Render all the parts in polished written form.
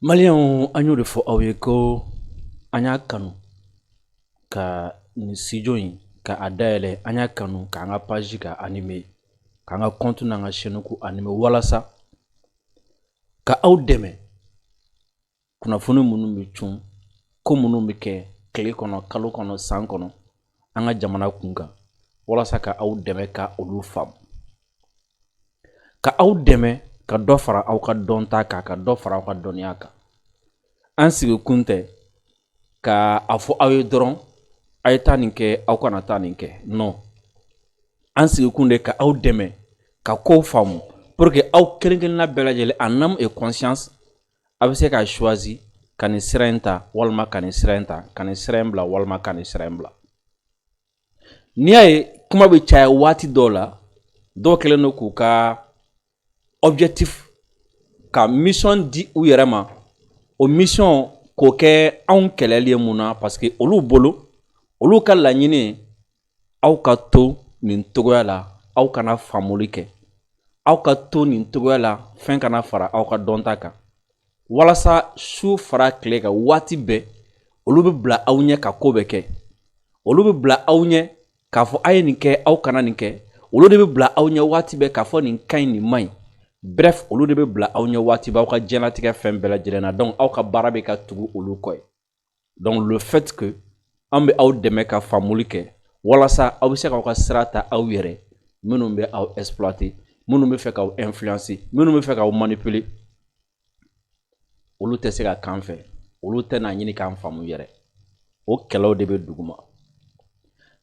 Malien an y'o de fɔ aw ye ko an y'a kanu ka nin studio in ka a dayɛlɛ, an y'a kanu k'an ka page ka animer, k'an ka compte n'an ka chaîne ku animer walasa ka aw dɛmɛ kunnafoni minnu bɛ cun, ko minnu bɛ kɛ tile kɔnɔ, kalo kɔnɔ, san kɔnɔ an ka jamana kunkan, walasa ka aw dɛmɛ ka olu faamu, ka aw dɛmɛ ka dɔ fara aw ka dɔnta kan, ka dɔ fara aw ka dɔnniya kan. An sigikun tɛ ka a fɔ aw ye dɔrɔn a ye taa nin kɛ, aw kana taa nin kɛ, non. An sigikun de ka aw dɛmɛ ka kow faamu pour que aw kelen kelenna bɛɛ lajɛlen en âme et conscience a bɛ se ka choisi ka nin sira in ta walima ka nin sira in ta, ka nin sira in bila walima ka nin sira in bila. N'i y'a ye kuma bɛ caya waati dɔw la, dɔw kɛlen don k'u ka objectif ka mission di u yɛrɛ ma, o mission k'o kɛ anw kɛlɛli ye mun na parce que olu bolo olu ka laɲini aw ka to nin togoya la, aw kana faamuli kɛ, aw ka to nin togoya la, fɛn kana fara aw ka dɔnta kan, walasa su fara tile kan waati bɛɛ olu bɛ bila aw ɲɛ ka ko bɛ kɛ, olu bɛ bila aw ɲɛ k'a fɔ a ye nin kɛ, aw kana nin kɛ, olu de bɛ bila aw ɲɛ waati bɛɛ k'a fɔ nin ka ɲi nin man ɲi. Bref, olu de bɛ bila aw ɲɛ waati bɛɛ aw ka diɲɛlatigɛ fɛn bɛɛ lajɛlen na, donc aw ka baara bɛ ka tugu olu kɔ ye. Donc le fait que an bɛ aw dɛmɛ ka faamuli kɛ walasa aw bɛ se k'aw ka sira ta aw yɛrɛ, minnu bɛ aw exploiter, minnu bɛ fɛ k'aw influencer, minnu bɛ fɛ k'aw manipuler, olu tɛ se ka k'an fɛ, olu tɛ n'a ɲini k'an faamu yɛrɛ, o kɛlɛw de bɛ duguma.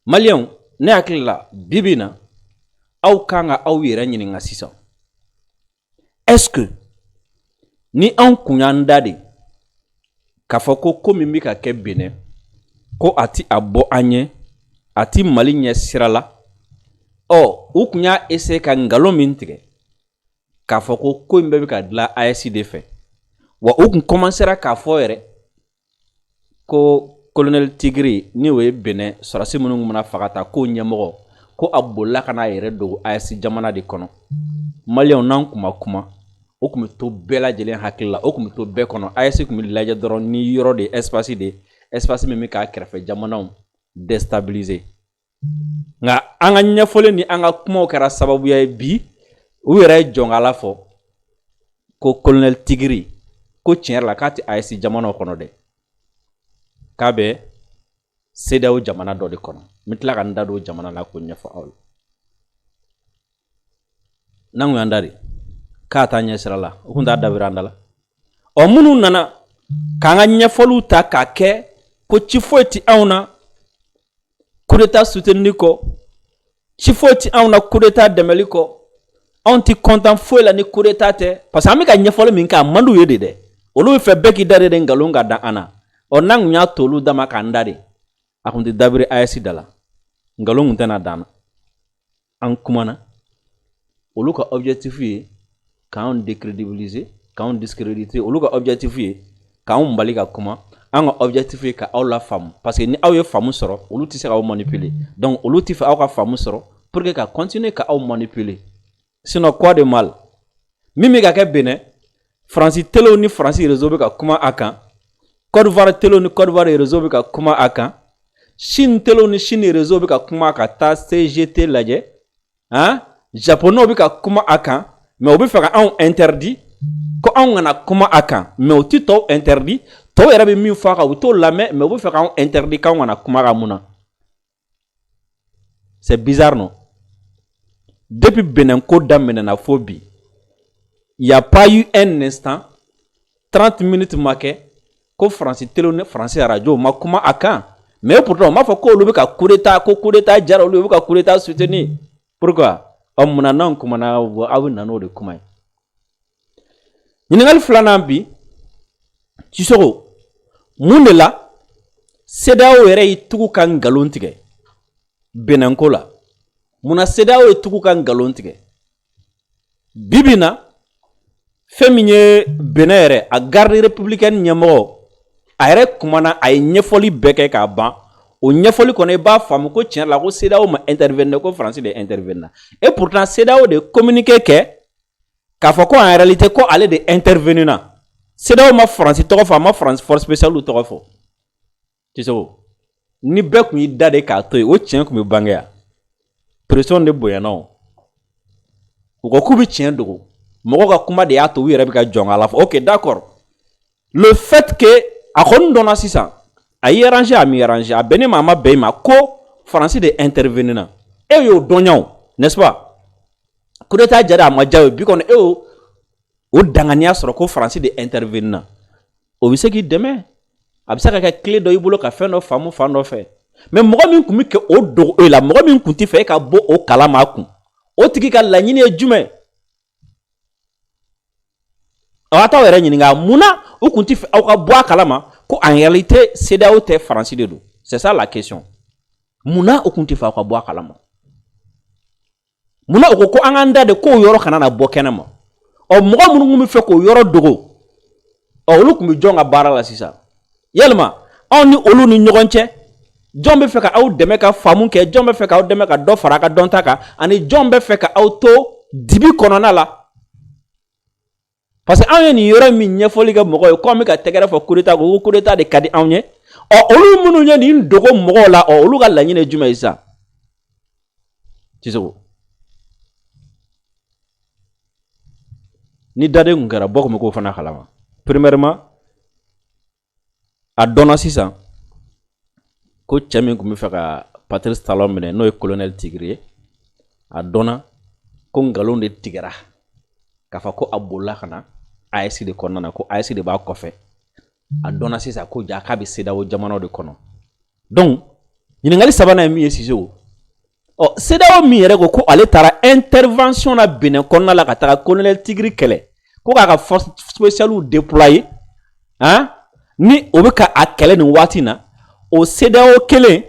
Maliyɛnw, ne hakili la bi bi in na aw kan ka aw yɛrɛ ɲininka sisan, est-ce que ni anw kun y'an da de k'a fɔ ko min bɛ ka kɛ Benin ko a ti a bɔ an ɲɛ, a ti Mali ɲɛ sira la, u kun y'a essayer ka ngalon min tigɛ k'a fɔ ko in bɛɛ bɛ ka dilan AES de fɛ, wa u kun commencera k'a fɔ yɛrɛ ko colonel Tigiri ni o ye Benin sɔrɔdasi minnu kun bɛna faga ta k'o ɲɛmɔgɔ ko a bolila ka n'a yɛrɛ dogo AES jamana de kɔnɔ. Maliyɛnw n'an kun ma kuma, o kun bɛ to bɛɛ lajɛlen hakili la, o kun bɛ to bɛɛ kɔnɔ, AES kun bɛ lajɛ dɔrɔn ni yɔrɔ de espace de, espace min bɛ k'a kɛrɛfɛ jamanaw déstabiliser. Nka an ka ɲɛfɔli ni an ka kumaw kɛra sababuya ye bi u yɛrɛ ye jɔnkala fɔ ko colonel Tigiri ko tiɲɛ yɛrɛ la k'a tɛ AES jamanaw kɔnɔ dɛ, k'a bɛ CEDEAO jamana dɔ de kɔnɔ. N bɛ tila ka n da don jamana la k'o ɲɛfɔ aw ye. N'an kun y'an da de k'a taa ɲɛ sira la, o kun t'a dabira an da la. Minnu nana k'an ka ɲɛfɔliw ta k'a kɛ ko ci foyi ti anw na coup d'état soutenir kɔ, ci foyi ti anw na coup d'état dɛmɛli kɔ, anw ti content foyi la ni coup d'état tɛ, parce que an bɛ ka ɲɛfɔli min kɛ a man d'u ye de dɛ, olu bɛ fɛ bɛɛ k'i da de nkalon ka da an na. N'an kun y'a to olu dama k'an da de, a kun tɛ dabiri AES da la, nkalon kun tɛna dan na. An kumana, olu ka objectif ye k'anw décrédibiliser, k'anw discréditer, olu ka objectif ye k'anw bali ka kuma, an ka objectif ye ka aw la faamu, parce que ni aw ye faamu sɔrɔ olu tɛ se k'aw manipuler, donc olu tɛ fɛ aw ka faamu sɔrɔ pour que ka continuer ka aw manipuler, sinon quoi de mal. Min bɛ ka kɛ Benin, Faransi telew ni Faransi réseau bɛ ka kuma a kan, Côte d'Ivoire telew ni Côte d'Ivoire réseau bɛ ka kuma a kan, Chine telew ni Chine réseau bɛ ka kuma ka taa CGT lajɛ, Japonais bɛ ka kuma a kan, mais u bɛ fɛ ka anw interdit ko anw kana kuma a kan, mais u ti tɔw interdit, tɔw yɛrɛ bɛ min fɔ a kan u t'o lamɛn, mais u bɛ fɛ k'anw interdit k'anw kana kuma a kan mun na? C'est bizarre non? Depuis Benin ko daminɛna fo bi, il y a pas eu un instant 30 minutes ma kɛ ko Faransi télé ni Faransi radio ma kuma a kan, mais pourtant on m'a fɔ ko olu bɛ ka coup d'état, ko coup d'état jara olu bɛ ka coup d'état soutenir. Pourquoi? Mun na n'anw kumana aw bɛ na n'o de kuma ye? Ɲininkali filanan bi, Sisoko, mun de la CEDEAO yɛrɛ ye tugu ka nkalon tigɛ Benin ko la? Mun na CEDEAO ye tugu ka nkalon tigɛ? Bi bi in na fɛn min ye Benin yɛrɛ a garde républicaine ɲɛmɔgɔ a yɛrɛ kumana, a ye ɲɛfɔli bɛɛ kɛ k'a ban, o ɲɛfɔli kɔnɔ i b'a faamu ko tiɲɛ la ko CEDEAO ma intervenir, ko Faransi de intervenir, et pourtant CEDEAO de communiqué kɛ k'a fɔ ko en réalité ko ale de intervenir na. CEDEAO ma France tɔgɔ fɔ, a ma France force spéciale tɔgɔ fɔ. Tu sais o. Ni bɛɛ kun y'i da de k'a to yen, o tiɲɛ kun bɛ bange ya. Pression de bonyana o. U ko k'u bɛ tiɲɛ dogo. Mɔgɔ ka kuma de y'a to u yɛrɛ bɛ ka jɔn a la fɔ. Ok, d'accord. Le fait que a kɔni dɔnna sisan, a y'i arrangé a m'i arrangé, a bɛnnen ma a ma bɛn i ma ko France de intervenir na. E y'o dɔn ɲa o, n'est-ce pas? Coup d'état jara a ma diya o bi kɔni e y'o o danganiya sɔrɔ ko France de intervenir na. O bɛ se k'i dɛmɛ. A bɛ se ka kɛ clé dɔ i bolo ka fɛn dɔ faamu fan dɔ fɛ. Mais mɔgɔ min kun bɛ kɛ o dogo e la, mɔgɔ min kun t'i fɛ e ka bɔ o kalama a kun, o tigi ka laɲini ye jumɛn? Aw t'aw yɛrɛ ɲininka munna u kun t'i fɛ aw ka bɔ a kalama ko en réalité CEDEAO tɛ France de don. C'est ça la question. Munna u kun t'i fɛ aw ka bɔ a kalama? Munna u ko an k'an da de k'o yɔrɔ kana na bɔ kɛnɛma? Ɔ mɔgɔ minnu kun bɛ fɛ k'o yɔrɔ dogo, ɔ olu kun bɛ jɔn ka baara la sisan. Yalima anw ni olu ni ɲɔgɔn cɛ jɔn bɛ fɛ ka aw dɛmɛ ka faamu kɛ, jɔn bɛ fɛ ka aw dɛmɛ ka dɔ fara a ka dɔnta kan, ani jɔn bɛ fɛ ka aw to dibi kɔnɔna la? Parce que anw ye nin yɔrɔ min ɲɛfɔli kɛ mɔgɔ ye ko an bɛ ka tɛgɛrɛ fɔ coup d'état ko coup d'état de ka di anw ye. Ɔ olu minnu ye nin dogo mɔgɔw la, ɔ olu ka laɲini ye jumɛn ye sisan? Tu sais ko ni daden kun kɛra bɔ kun bɛ k'o fana kalama. Premièrement, a dɔnna sisan ko cɛ min kun bɛ fɛ ka Patrice Talon minɛ n'o ye colonel Tigre ye, a dɔnna ko nkalon de tigɛra k'a fɔ ko a bolila ka na AES de kɔnɔna na, ko AES de b'a kɔfɛ. A dɔnna sisan ko ja k'a bɛ CEDEAO jamanaw de kɔnɔ. Donc ɲininkali sabanan ye min ye Cissé o. Ɔ CEDEAO min yɛrɛ ko ale taara intervention na Benin kɔnɔna la ka taga colonel Tigre kɛlɛ, ko k'a ka force spéciale déployer, hein? Ni o bɛ ka a kɛlɛ nin waati na, o CEDEAO kelen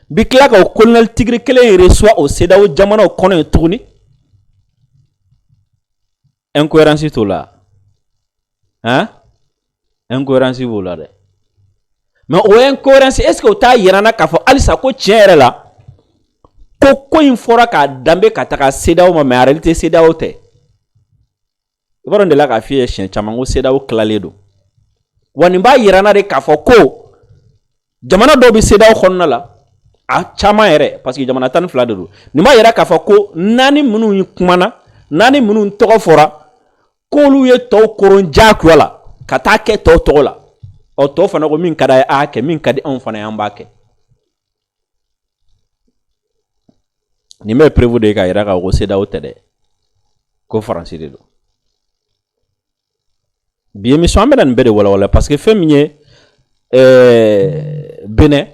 bi tila ka o colonel Tigre kelen reçoit o CEDEAO jamanaw kɔnɔ yen tuguni. Incohérence t'o la, hein? Incohérence b'o la dɛ. Mais o incohérence est-ce que o t'a yira na k'a fɔ halisa ko tiɲɛ yɛrɛ la ko in fɔra k'a danbe ka taga CEDEAO ma, mais en réalité CEDEAO tɛ. I b'a dɔn de la k'a f'i ye siɲɛ caman ko CEDEAO tilalen don. Wa nin b'a yira na de k'a fɔ ko jamana dɔw bɛ CEDEAO kɔnɔna la, a caman yɛrɛ parce que jamana 12 de don. Nin b'a yira k'a fɔ ko naani minnu kumana, naani minnu tɔgɔ fɔra, k'olu ye tɔw koron diyagoya la ka taa kɛ tɔw tɔgɔ la. Ɔ tɔw fana ko min ka d'a ye a kɛ, min ka di anw fana ye an b'a kɛ. Nin bɛ prévu de k'a yira k'a fɔ ko CEDEAO tɛ dɛ, ko France de don. Bi émission an bɛna nin bɛɛ de walawala parce que fɛn min ye Benin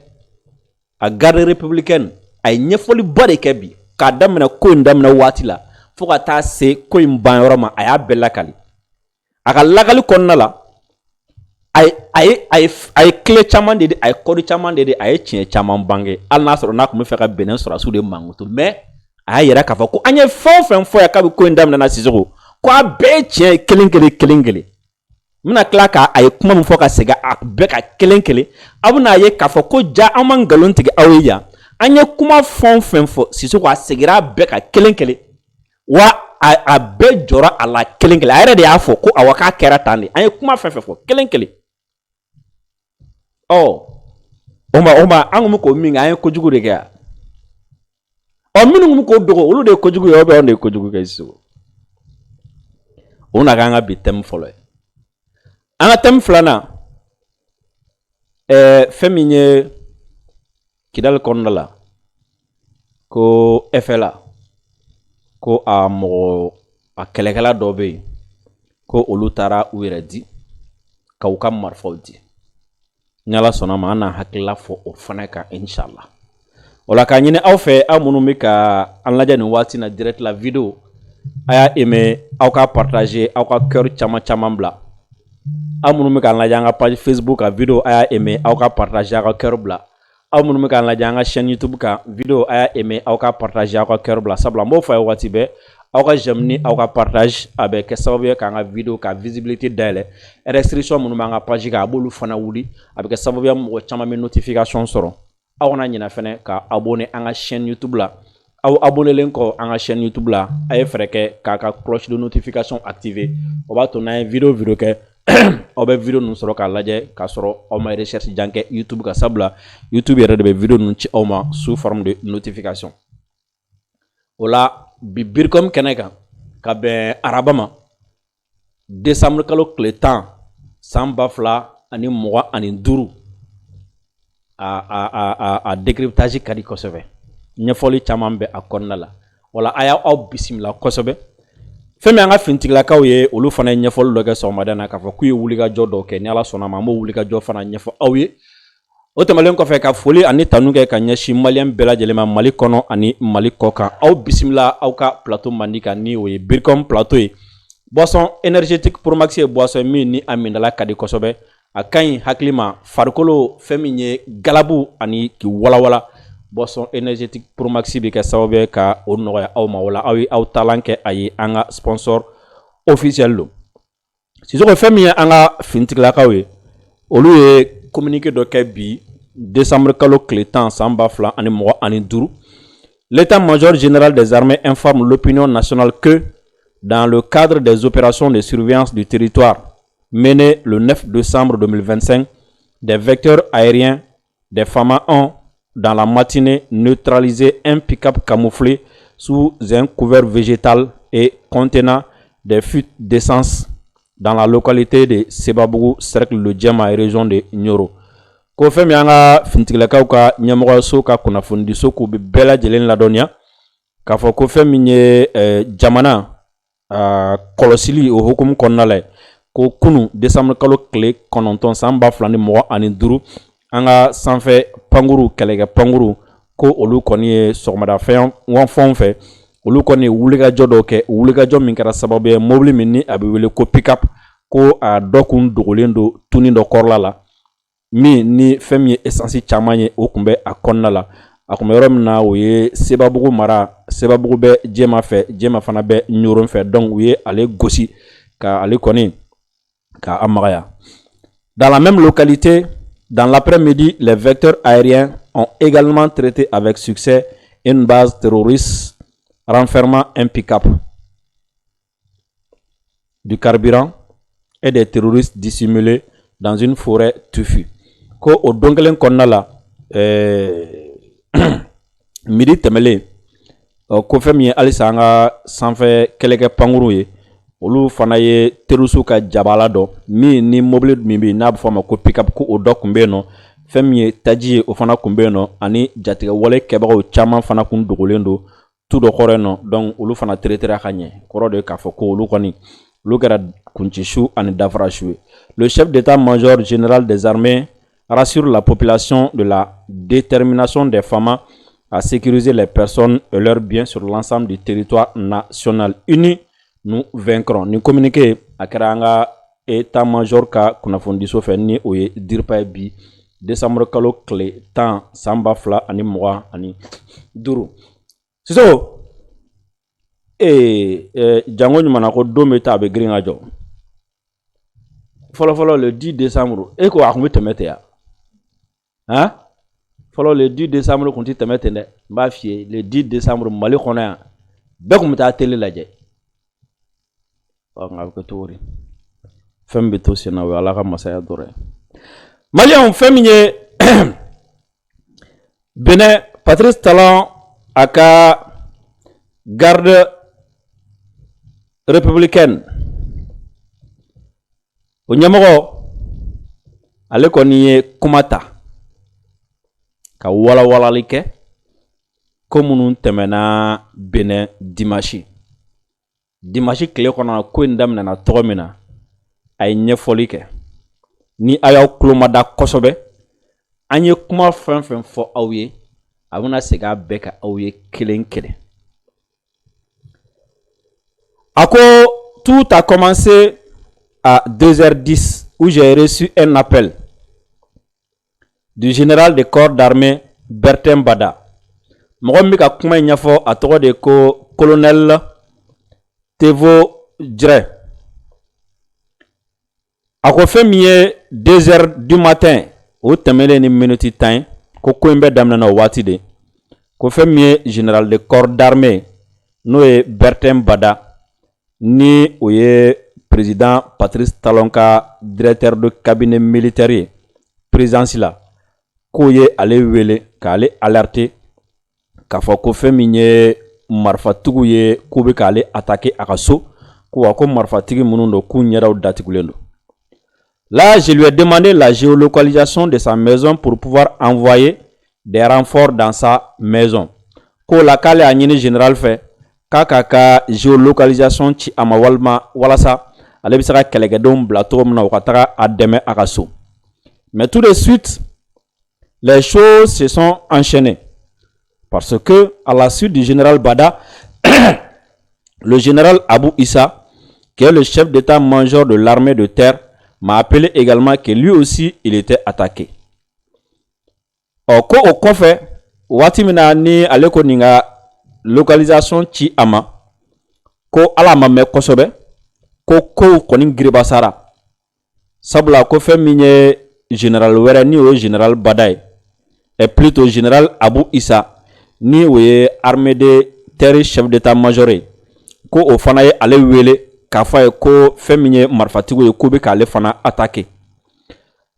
a garde républicaine a ye ɲɛfɔliba de kɛ bi k'a daminɛ ko in daminɛ waati la fo ka taa se ko in ban yɔrɔ ma, a y'a bɛɛ lakali. A ka lakali kɔnɔna la a ye clé caman de di, a ye code caman de di, a ye tiɲɛ caman bange, hali n'a sɔrɔ n'a kun bɛ fɛ ka Benin sɔrɔsiw de mankutu, mais a y'a yira k'a fɔ ko an ye fɛn o fɛn fɔ yan kabini ko in daminɛ na Sisoko, ko a bɛɛ ye tiɲɛ ye kelen kelen kelen kelen. N bɛna tila k'a ye kuma min fɔ ka segin a bɛɛ ka kelen kelen, aw bɛna ye k'a fɔ ko ja an ma nkalon tigɛ aw ye yan, an ye kuma fɛn o fɛn fɔ Sisoko a seginna a bɛɛ ka kelen kelen, wa a bɛɛ jɔra a la kelen kelen. A yɛrɛ de y'a fɔ ko awɔ k'a kɛra tan de, an ye kuma fɛn fɛn fɔ kelen kelen. Ɔ o ma an kun bɛ k'o min kɛ, an ye kojugu de kɛ yan. Ɔ minnu kun bɛ k'o dogo olu de ye kojugu ye, anw de ye kojugu kɛ Sisoko. O na k'an ka bi thème fɔlɔ ye. An ka thème filanan fɛn min ye Kidali kɔnɔna la ko FLA ko a kɛlɛkɛla dɔ bɛ yen ko olu taara u yɛrɛ di k'u ka marifaw di. Ni Ala sɔnna ma an n'a hakilila fɔ o fana kan inshallah. O la k'a ɲini aw fɛ aw minnu bɛ ka an lajɛ nin waati na direct la vidéo a y'a aimer, aw ka partager, aw ka cœur caman caman bila. Aw minnu bɛ k'an lajɛ an ka page Facebook kan vidéo a y'a aimer, aw ka partager, aw ka cœur bila. Aw minnu bɛ k'an lajɛ an ka chaîne YouTube kan vidéo a y'a aimer, aw ka partager, aw ka cœur bila. Sabula n b'o fɔ a ye waati bɛɛ, aw ka j'aime ni aw ka partage a bɛ kɛ sababu ye k'an ka vidéo ka visibilité dayɛlɛ. Restriction minnu b'an ka page kan a b'olu fana wuli, a bɛ kɛ sababu ye mɔgɔ caman bɛ notification sɔrɔ. Aw kana ɲinɛ fɛnɛ ka abonner an ka chaîne YouTube la. aw abonnez ko à la chaîne YouTube là ay freke ka cloche de notification activée o ba to na vidéo ke o be vidéo nun soro ka lajɛ ka soro o ma recherche janke YouTube ka sabla YouTube yɛrɛ de be vidéo nun ci o ma sous forme de notification o la bi birkom kɛnɛ kan ka bɛn araba ma décembre kalo tile 10 san 2025 a décryptage ka di kosɛbɛ ɲɛfɔli caman bɛ a kɔnɔna la wala a y'aw bisimila kosɛbɛ fɛn min an ka fintigilakaw ye olu fana ye ɲɛfɔli dɔ kɛ sɔgɔmada na k'a fɔ k'u ye wulikajɔ dɔ kɛ ni ala sɔnna ma an b'o wulikajɔ fana ɲɛfɔ aw ye o tɛmɛlen kɔfɛ ka foli ani tanu kɛ ka ɲɛsin maliyɛn bɛɛ lajɛlen ma Mali kɔnɔ ani Mali kɔ kan aw bisimila aw ka plateau mandi kan ni o ye Bircom plateau ye boisson énergétique Promax ye boisson min ni a mindala ka di kosɛbɛ a kaɲi hakili ma farikolo fɛn min ye galabu ani k'i walawala boisson énergétique Promax bi kɛ sababu ye ka o nɔgɔya aw ma wala aw ye aw talan kɛ a ye an ka sponsor officiel lo sisan fɛn min ye an ka fintigilakaw ye olu ye communiqué dɔ kɛ bi décembre kalo tile 10 san 2025 l'état-major général des armées informe l'opinion nationale que dans le cadre des opérations de surveillance du territoire menées le 9 décembre 2025, des vecteurs aériens des FAMA ont, dans la matinée, neutralisé un pick-up camouflé sous un couvert végétal et contenant des fuites d'essence dans la localité de Sebabougou, cercle de Djama et région de Nioro. Ko fɛn min an ka fintigilakaw ka ɲɛmɔgɔso ka kunnafonidiso k'u bɛ bɛɛ lajɛlen ladɔnniya k'a fɔ ko fɛn min ye jamana kɔlɔsili o hukumu kɔnɔna la ko kunu décembre kalo tile 9 san 2025 an ka sanfɛ pankuru kɛlɛkɛ pankuru ko olu kɔni ye sɔgɔmadafɛn fɛnw fɛ olu kɔni ye wulikajɔ dɔw kɛ wulikajɔ min kɛra sababu ye mobili min ni a bɛ wele ko pick-up ko a dɔ kun dogolen don tuni dɔ kɔrɔla la min ni fɛn min ye essence caman ye o kun bɛ a kɔnɔna la a kun bɛ yɔrɔ min na o ye Sebabugu mara Sebabugu bɛ Jɛma fɛ Jɛma fana bɛ Ɲoron fɛ donc u ye ale gosi ka ale kɔni ka amagaya. Dans la même localité, dans l'après-midi, les vecteurs aériens ont également traité avec succès une base terroriste renfermant un pick-up, du carburant et des terroristes dissimulés dans une forêt touffue. Ko o dongelen konna la midi tɛmɛlen ko fɛn min ye halisa an ka sanfɛ kɛlɛkɛ pankuru ye olu fana ye terroriste ka jabala dɔ min ni mobile min bɛ n'a bɛ fɔ a ma ko pick-up ko o dɔ kun bɛ yen nɔ fɛn min ye taji ye o fana kun bɛ yen nɔ ani jatigɛ wale kɛbagaw caman fana kun dogolen don tu dɔ kɔrɔ yen nɔ donc olu fana traitera ka ɲɛ kɔrɔ de ye k'a fɔ ko olu kɔni olu kɛra kuncisu ani dafara su ye. Le chef d'état-major général des armées rassure la population de la détermination des FAMA à sécuriser les personnes et leurs biens sur l'ensemble du territoire national. Unis, nous vaincrons. Ni communiqué a kɛra an ka état-major ka kunnafonidiso fɛ ni o ye DIRPA bi décembre kalo tile 10 san 2025. Sisan jango ɲuman ko don bɛ taa a bɛ girin ka jɔ fɔlɔfɔlɔ le 10 décembre ko a kun bɛ tɛmɛ ten ya fɔlɔ le 10 décembre kun tɛ tɛmɛ ten dɛ n b'a f'i ye le 10 décembre Mali kɔnɔ yan bɛɛ kun bɛ taa télé lajɛ nka a bɛ kɛ cogo di fɛn min bɛ to sen na o ye Ala ka masaya dɔrɔn ye. Maliyɛnw fɛn min ye Benin Patrice Talon a ka garde républicaine o ɲɛmɔgɔ ale kɔni ye kuma ta ka walawalali kɛ ko minnu tɛmɛna Benin dimanche tile kɔnɔ ko in daminɛna tɔgɔ min na a ye ɲɛfɔli kɛ ni a y'aw kulomada kosɛbɛ an ye kuma fɛn fɛn fɔ aw ye a bɛna segin a bɛɛ ka aw ye kelen kelen. A ko tout a commencé à 2h10 où j'ai reçu un appel du général de corps d'armée Bertin Bada. Mɔgɔ min bɛ ka kuma in ɲɛfɔ a tɔgɔ de ko colonel Tevo Dre. A ko fɛn min ye 2h du matin o tɛmɛlen ni minute 10 ko in bɛ daminɛ o waati de ko fɛn min ye général de corps d'armée n'o ye Bertin Bada ni o ye président Patrice Talon ka directeur de cabinet militaire ye présidence la k'o ye ale wele k'ale alerter k'a fɔ ko fɛn min ye marifatigiw ye k'u bɛ k'ale attaquer a ka so ko wa ko marifatigi minnu don k'u ɲɛdaw datugulen don. Là, je lui ai demandé la géolocalisation de sa maison pour pouvoir envoyer des renforts dans sa maison. Ko la k'ale a ɲini général fɛ k'a ka ka géolocalisation ci a ma walasa ale bɛ se ka kɛlɛkɛdenw bila cogo min na u ka taga a dɛmɛ a ka so. Mais tout de suite, les choses se sont enchaînées parce que à la suite du général Bada, le général Abou Issa, qui est le chef d'état-major de l'armée de terre, m'a appelé également que lui aussi il était attaqué. Ko o kɔfɛ waati min na ni ale ko nin ka localisation ci a ma ko ala ma mɛn kosɛbɛ ko kow kɔni giribasara sabula ko fɛn min ye général wɛrɛ ni o ye général Bada ye et plutôt général Abou Issa ni o ye armée de terre chef d'état-major ye ko o fana ye ale wele k'a fɔ a ye ko fɛn min ye marifatigiw ye k'u bɛ k'ale fana attaquer.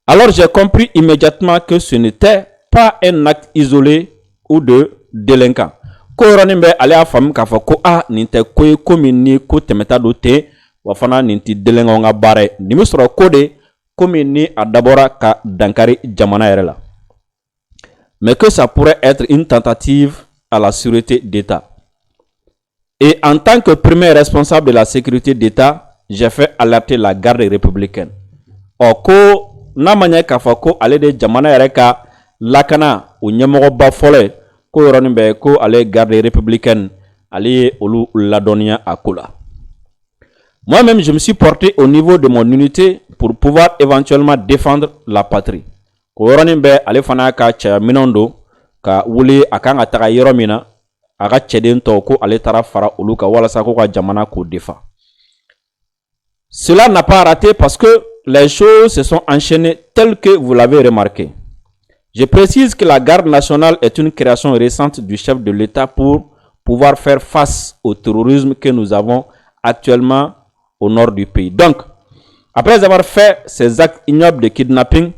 Alors j'ai compris immédiatement que ce n'était pas un acte isolé ou de délinquant. Ko yɔrɔnin bɛ ale y'a faamu k'a fɔ ko nin tɛ ko ye ko min ni ko tɛmɛta don ten wa fana nin tɛ délinquant ka baara ye nin bɛ sɔrɔ ko de ko min ni a dabɔra ka dankari jamana yɛrɛ la. Mais que ça pourrait être une tentative à la sûreté d'État. Et en tant que premier responsable de la sécurité d'État, j'ai fait alerter la garde républicaine. Ko n'a ma ɲɛ k'a fɔ ko ale de jamana yɛrɛ ka lakana o ɲɛmɔgɔba fɔlɔ ye ko yɔrɔnin bɛ ko ale garde républicaine ale ye olu ladɔnniya a ko la. Moi-même, je me suis porté au niveau de mon unité pour pouvoir éventuellement défendre la patrie. Ko yɔrɔnin bɛ ale fana ka cɛya minɛnw don ka wuli a kan ka taga yɔrɔ min na a ka cɛden tɔw ko ale taara fara olu kan walasa ko ka jamana k'o défend. Cela n'a pas raté parce que les choses se sont enchaînées telles que vous l'avez remarqué. Je précise que la garde nationale est une création récente du chef de l'État pour pouvoir faire face au terrorisme que nous avons actuellement au nord du pays. Donc, après avoir fait ces actes ignobles de kidnapping,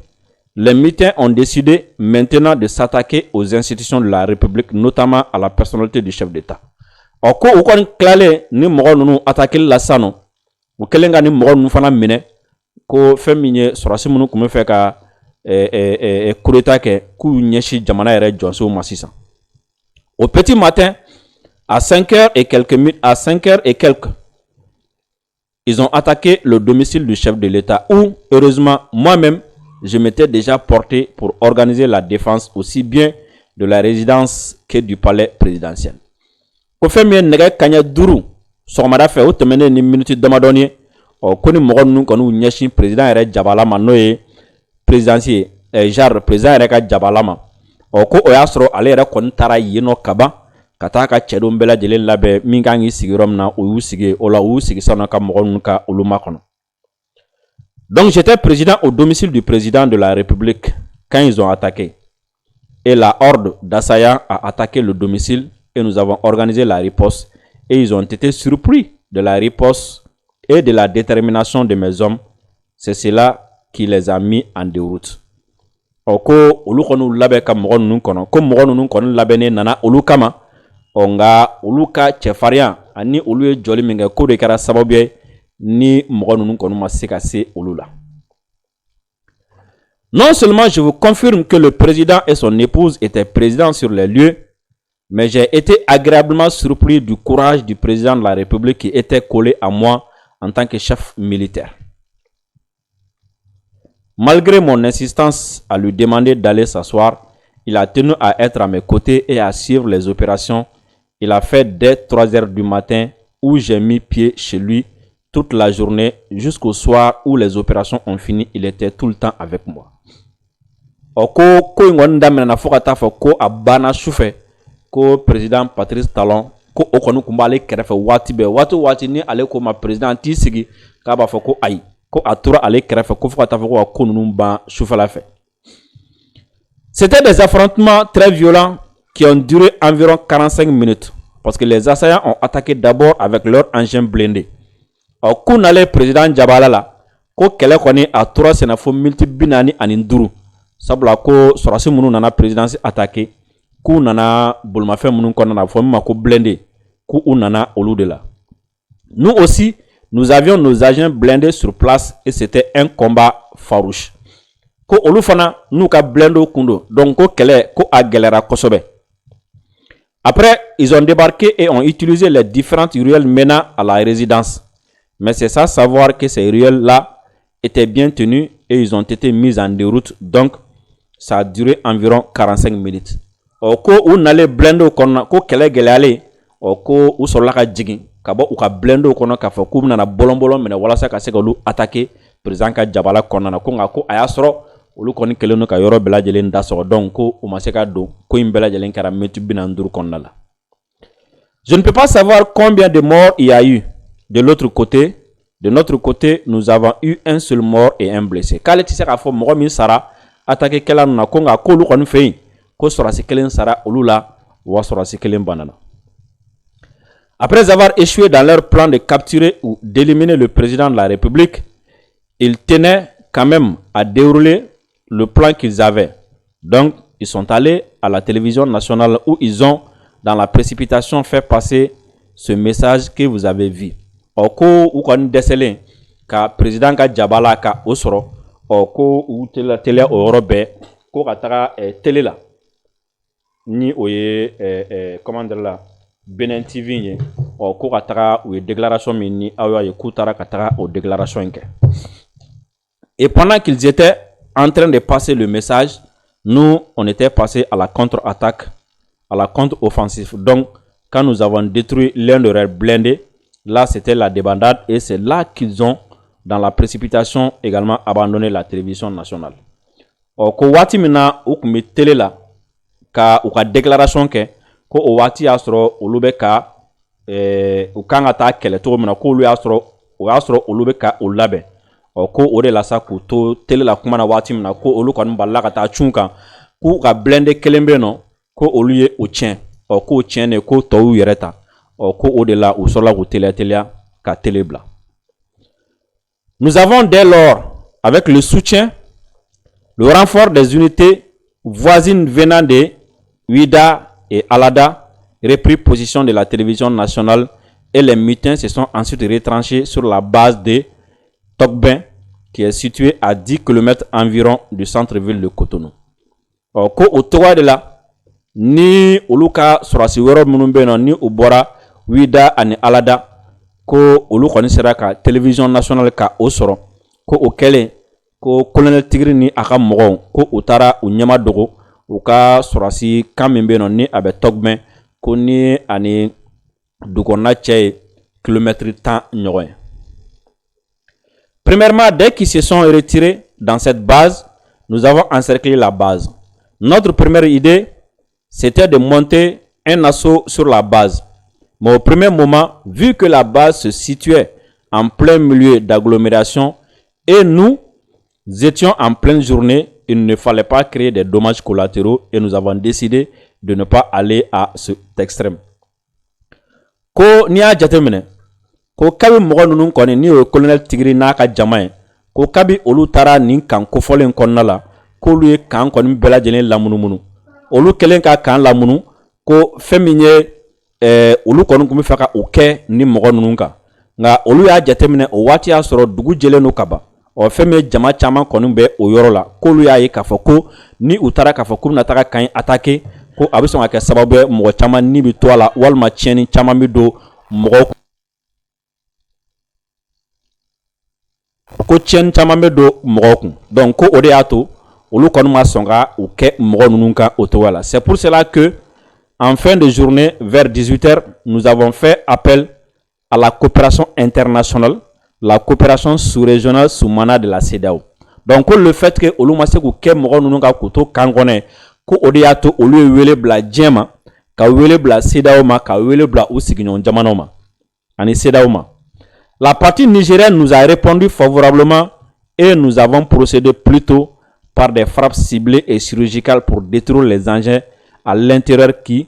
les militaires ont décidé maintenant de s'attaquer aux institutions de la République, notamment à la personnalité du chef d'État. Ko u kɔni tilalen ni mɔgɔ ninnu attaquer la sano u kɛlen ka ni mɔgɔ ninnu fana minɛ ko fɛn min ye sɔrɔsi minnu tun bɛ fɛ ka coup d'état kɛ k'u ɲɛsin jamana yɛrɛ jɔnsow ma sisan. Au petit matin, à 5h et quelques, ils ont attaqué le domicile du chef de l'État où, heureusement, moi-même, je m'étais déjà porté pour organiser la défense aussi bien de la résidence que du palais présidentiel. Ko fɛn min ye nɛgɛ kaɲɛ 5 sɔgɔmada fɛ o tɛmɛnen ni minute damadɔni ye ko ni mɔgɔ ninnu kɔni y'u ɲɛsin président yɛrɛ jabala ma n'o ye présidentiel genre président yɛrɛ ka jabala ma ko o y'a sɔrɔ ale yɛrɛ kɔni taara yen nɔ kaban ka taa ka cɛdenw bɛɛ lajɛlen labɛn min kan k'i sigi yɔrɔ min na o y'u sigi o la u y'u sigi san'o ka mɔgɔ ninnu ka olu makɔnɔ. Donc j'étais président au domicile du président de la République quand ils ont attaqué. Et la horde d'assaillants a attaqué le domicile et nous avons organisé la riposte. Et ils ont été surpris de la riposte et de la détermination de mes hommes. C'est cela qui les a mis en déroute. Ko olu kɔni labɛn ka mɔgɔ ninnu kɔnɔ ko mɔgɔ ninnu kɔni labɛnnen nana olu kama nka olu ka cɛfarinya ani olu ye jɔli min kɛ ko de kɛra sababu ye ni mɔgɔ ninnu kɔni ma se ka se olu la. Non seulement je vous confirme que le président et son épouse étaient présents sur les lieux, mais j'ai été agréablement surpris du courage du président de la République qui était collé à moi en tant que chef militaire. Malgré mon insistance à lui demander d'aller s'asseoir, il a tenu à être à mes côtés et à suivre les opérations. Il a fait dès 3h du matin où j'ai mis pied chez lui toute la journée jusqu'au soir où les opérations ont fini. Il était tout le temps avec moi. Ko ngoni ndamena fo ka taa fɔ ko a banna sufɛ ko président Patrice Talon ko o kɔni kun b'ale kɛrɛfɛ waati bɛɛ waati ni ale ko ma président t'i sigi k'a b'a fɔ ko ayi ko a tora ale kɛrɛfɛ ko fo ka taa fɔ ko ka ko ninnu ban sufɛla fɛ. C'était des affrontements très violents qui ont duré environ 45 minutes. Parce que les assaillants ont attaqué d'abord avec leurs engins blindés. Alors, quand le président Jabala là, ko kele koni a tora senafo milti binani ani duru. Sabla ko sorasi munu nana présidence attaqué. Ku nana bulmafe munu kona fo mako blindé. Ku nana olu de là. Nous aussi, nous avions nos agents blindés sur place et c'était un combat farouche. Ko olu fana nous ka blindo kundo. Donc ko kele ko a gelera kosobe. Après, ils ont débarqué et ont utilisé les différentes ruelles menant à la résidence. Mais c'est sans savoir que ces ruelles-là étaient bien tenues et ils ont été mis en déroute. Donc, ça a duré environ 45 minutes. Oko ou n'allait blendo kona ko kele gelale oko ou solaka jigin kabo ou ka blendo kona ka fa kum na bolon mena wala sa ka se ko attaquer président ka Jabala kona na ko ngako ayasro olu koni kele no ka yoro bela jelen da so donc ko o maseka do ko imbela jelen kara metu binandur kona la. Je ne peux pas savoir combien de morts il y a eu de l'autre côté. De notre côté, nous avons eu un seul mort et un blessé. Kale ti se ka fo mo mi sara attaquer kala na ko nga ko lu kon fe ko sora se kelen sara olula wa sora se kelen banana. Après avoir échoué dans leur plan de capturer ou d'éliminer le président de la République, ils tenaient quand même à dérouler le plan qu'ils avaient. Donc, ils sont allés à la télévision nationale où ils ont, dans la précipitation, fait passer ce message que vous avez vu. Oko ou kon décelé ka président ka Jabala ka osoro oko ou télé Europe ko katara télé là ni oye comment dire là Benin TV ni oko katara ou déclaration ni awa kutara katara o déclaration nke. Et pendant qu'ils étaient en train de passer le message, nous on était passé à la contre-attaque, à la contre-offensive. Donc quand nous avons détruit l'un de leurs blindés, là, c'était la débandade et c'est là qu'ils ont, dans la précipitation, également abandonné la télévision nationale. Ko wati mina ou kume télé là, ka ou ka déclaration ke, ko o wati astro olube ka ou kanga ta kele to mina ko lu astro olube ka olabe. Ko ore la sa ko to télé la kuma na wati mina ko olu kon balla ka ta chunka ko ka blende kelembe no ko oluye o tien. Ko tien ne ko to yereta. Nous avons dès lors, avec le soutien, le renfort des unités voisines venant de Ouida et Alada, repris position de la télévision nationale et les mutins se sont ensuite retranchés sur la base de Tokben, qui est située à 10 km environ du centre-ville de Cotonou. Au toit de là, ni Oluka Sorasiwero Munumbeno ni Ubora Ouida ani Alada ko olu koni sera ka télévision nationale ka osoro ko okele ko colonel Tigri ni aka mogon ko utara unyama dogo uka sorasi kamembe no ni abe Tokben ko ni ani dugona che kilomètre temps nyoy. Premièrement, dès qu'ils se sont retirés dans cette base, nous avons encerclé la base. Notre première idée, c'était de monter un assaut sur la base. Mais au premier moment, vu que la base se situait en plein milieu d'agglomération et nous étions en pleine journée, il ne fallait pas créer des dommages collatéraux et nous avons décidé de ne pas aller à cet extrême. Ko ni a jatemene ko kabi mogo nunu koni ni o colonel Tigri na ka jamae ko kabi olu tara nin kan ko folen konna la ko lu ye kan koni bela jelen lamunumunu olu kelen ka kan lamunu ko feminye olu kɔni kun bɛ fɛ ka o kɛ ni mɔgɔ ninnu kan nka olu y'a jateminɛ o waati y'a sɔrɔ dugu jɛlen don ka ban fɛn min jama caman kɔni bɛ o yɔrɔ la k'olu y'a ye k'a fɔ ko ni u taara k'a fɔ k'u bɛna taga kan attaquer ko a bɛ sɔn ka kɛ sababu ye mɔgɔ caman ni bɛ to a la walima tiɲɛni caman bɛ don mɔgɔw ko tiɲɛni caman bɛ don mɔgɔw kun donc ko o de y'a to olu kɔni ma sɔn ka o kɛ mɔgɔ ninnu kan o cogoya la. C'est pour cela que en fin de journée, vers 18h, nous avons fait appel à la coopération internationale, la coopération sous-régionale sous mandat de la CEDEAO. Donc, le fait que Olumase ko ke mogo nunu ka kuto kangone ko odiato olu wele bla djema ka wele bla CEDEAO ma ka wele bla usiginyon jamano ma ani CEDEAO ma. La partie nigérienne nous a répondu favorablement et nous avons procédé plutôt par des frappes ciblées et chirurgicales pour détruire les engins à l'intérieur qui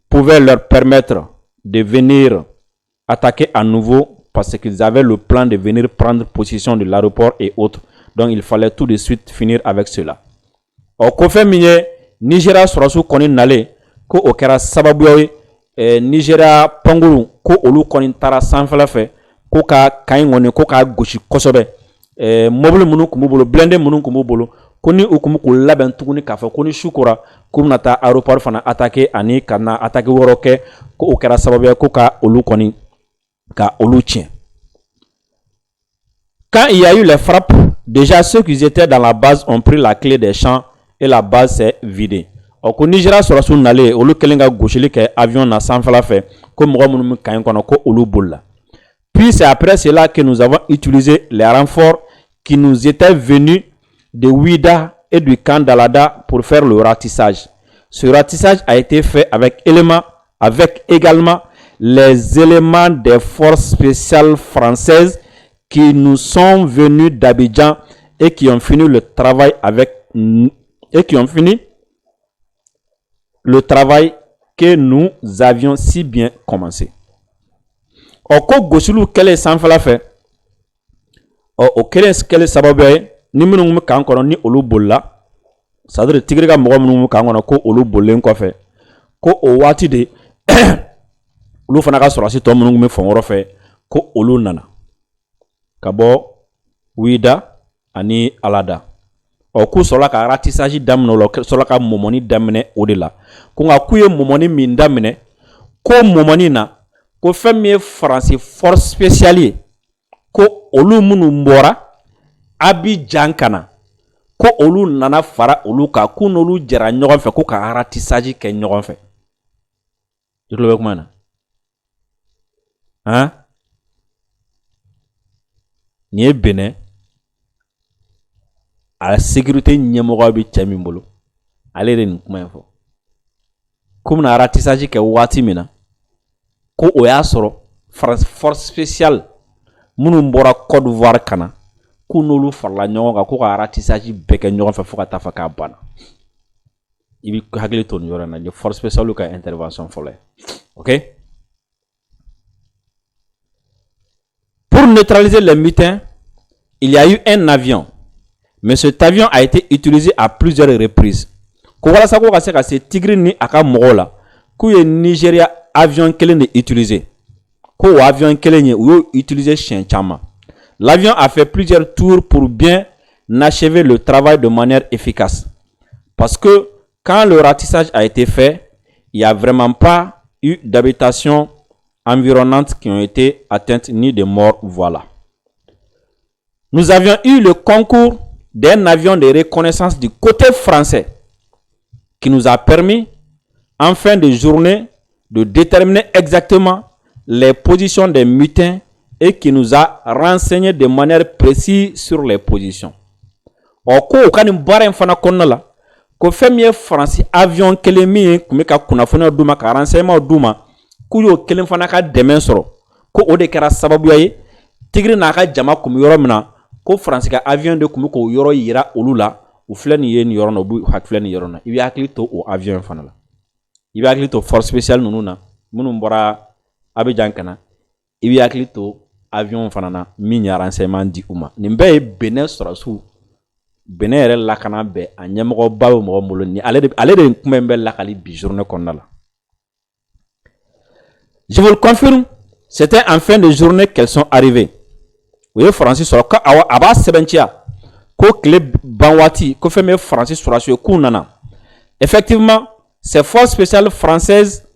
pouvaient leur permettre de venir attaquer à nouveau parce qu'ils avaient le plan de venir prendre possession de l'aéroport et autres. Donc il fallait tout de suite finir avec cela. Au Kofe Minier, Nigeria surasu koni nale ko okera sababu Nigeria pangulu ko olu koni tara sanfala fe ko ka kaingone ko ka goshi kosobe mobile munu kumubolo blende munu kumubolo koni ukumu ko laben tuguni ka fa koni shukura kumnata aéroport fana attaquer ani kana attaquer woroke ko okera sababu ko ka olu koni ka olu tien. Quand il y a eu les frappes, déjà ceux qui étaient dans la base ont pris la clé des champs et la base s'est vidée. Au Nigeria sera sous nale, au lieu que gaucheli que avion na sanfala fait, comme Romumu Kayenkono ko olu bolla. Puis c'est après cela que nous avons utilisé les renforts qui nous étaient venus de Ouida et du camp d'Alada pour faire le ratissage. Ce ratissage a été fait avec également les éléments des forces spéciales françaises qui nous sont venus d'Abidjan et qui ont fini le travail que nous avions si bien commencé. Oko gosulu kele sanfala fe o kele kele sababu ni minu mu kan kono ni olu bolla sadre tigriga mo mu kan kono ko olu bollen ko fe ko o wati de olu fana ka sorasi to minu mu fongoro fe ko olu nana kabo Ouida ani Alada o ku sola ka ratissage damno lo sola ka momoni damne odela ko nga kuye momoni min damne ko momoni na ko femme français force spéciale ko olu munu mbora Abidjan kana ko olu nana fara olu ka ku nolu jara nyogon fe ko ka ratissage ke nyogon fe dilo be kuma na hein ni Benin à la sécurité nyemoro bi chami mbolo ale ren kuma info comme na ratissage ke wati mina ko oya soro France force spéciale munu mbora Côte d'Ivoire kana ko nolu farla nyonga ko ka ratissage beke nyonga fa fuka tafa ka bana ibi hagli ton yora na force spéciale ka intervention folle. OK, pour neutraliser les mutins, il y a eu un avion, mais cet avion a été utilisé à plusieurs reprises. Ko wala sa ko ka se ka se tigri ni aka mogola ku ye Nigeria avion kelen de utilisé ko avion kelen ou utilisé chien chama. L'avion a fait plusieurs tours pour bien achever le travail de manière efficace. Parce que quand le ratissage a été fait, il n'y a vraiment pas eu d'habitations environnantes qui ont été atteintes ni de morts. Voilà. Nous avions eu le concours d'un avion de reconnaissance du côté français qui nous a permis, en fin de journée, de déterminer exactement les positions des mutins et qui nous a renseigné de manière précise sur les positions. Oko kani mbara mfana konnala ko femie France avion kelemi kumeka kuna fona duma ka renseignement duma kuyo kelen fana ka demen soro ko ode kera sababu yaye tigri na ka jama kum yoro mina ko France ka avion de kumiko yoro yira olula u fleni yen yoro no bu hak fleni yoro na ibi akli to o avion fana la ibi akli to force spéciale nununa munu mbora Abidjan kana ibi akli to avion fana na minya renseignement di uma nimbe Benin surasu Benin yɛrɛ lakana bɛ a ɲɛmɔgɔ ba bɛ mɔgɔ bolo ni ale de kuma bɛ lakali bi journée kɔnɔna la. Je vous le confirme, c'était en fin de journée qu'elles sont arrivées. O ye Francis sɔrɔ ko a b'a sɛbɛntiya ko tile ban waati ko fɛn bɛ Francis sɔrɔ so k'u nana. Effectivement, ces forces spéciales françaises